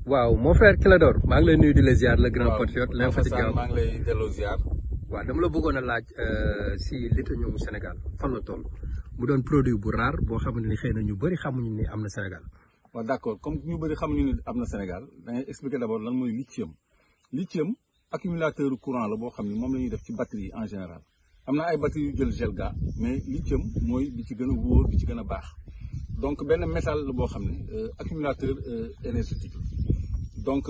waaw mon frère Clédor maa ngi lay nuyu di la ziar le grand patriote l'infatigable maa ngi lay delloo ziar. waaw dama la bëggoon a laaj si lithium Sénégal fan la toll mu doon produit bu rare boo xamante ni xëy na ñu bëri xamuñu ni am na Sénégal. waaw d'accord comme ñu bëri xamuñu ni am na Sénégal da ngay expliquer d'abord lan mooy lithium. lithium accumulateur courant la boo xam ne moom la ñuy def ci batterie en général am na ay batterie yu jël gelga mais lithium mooy bi ci gën a wóor bi ci gën a baax donc benn métal la boo xam ne accumulateur énergétique donc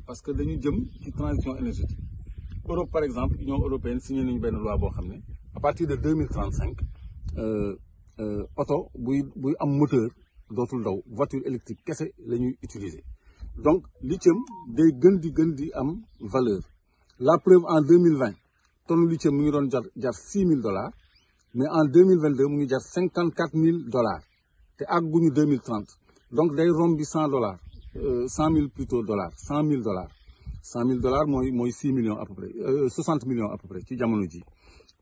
parce que dañu jëm ci transition énergétique. Europe par exemple Union européenne signé nañu benn loi boo xam ne à partir de 2035 oto buy am moteur dootul daw voiture électrique kese la ñuy utiliser donc lithium day gën di am valeur. La preuve en 2020 tonne lithium mu ngi doon jar $6,000 mais en 2022 mu ngi jar $54,000 te àgguñu 2030 donc day rombi $100 $100,000 plutôt dollars $100,000 $100,000 mooy 6 millions à peu près 60 millions à peu près ci jamono ji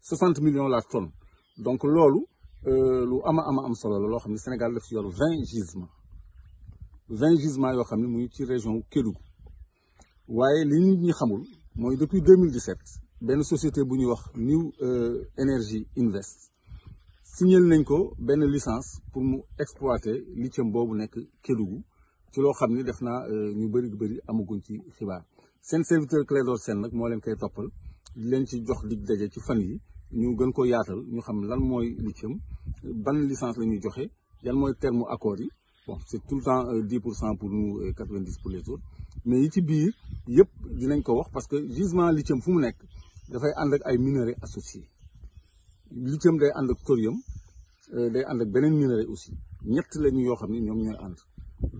60 millions la tonne donc loolu lu am solo la loo xam ne Sénégal daf ci yor 20 gisements yoo xam ne muy ci région Kédougou waaye li nit ñi xamul mooy depuis 2017 benn société bu ñuy wax New Energy Invest signal nañ ko benn licence pour mu exploiter lithium boobu nekk Kédougou ci loo xam ne def naa ñu bëri amaguñ ci xibaar. seen serviteur Clédor Sène nag moo leen koy toppal di leen ci jox dig daje ci fan yi ñu gën ko yaatal ñu xam lan mooy lithium ban licence la ñuy joxe yan mooy terme accord yi bon c'est tout le temps 10% pour nous et 90 pour les autres mais yi ci biir yëpp dinañ ko wax parce que gisement lithium fu mu nekk dafay ànd ak ay minerais associés lithium day ànd ak thorium day ànd ak beneen minerai aussi ñett lañu yoo xam ne ñoom ñooy ànd.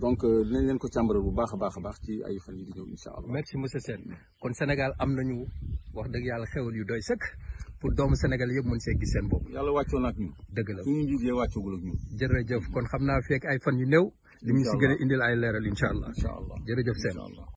donc dinañ leen ko càmbaral bu baax a baax ci ay fan yi di ñëw incha allah. merci monsieur Sène kon Sénégal am nañu wax dëgg yàlla xewal yu doy sëkk pour doomu Sénégal yëpp mën see gis seen bopp. yàlla wàccoon ak ñun. dëgg la suñu njiit yee wàccagul ak ñun. jërëjëf kon xam naa fekk ay fan yu néew. li ñu si gën a indil ay leeral incha allah. incha allah jërëjëf Sène.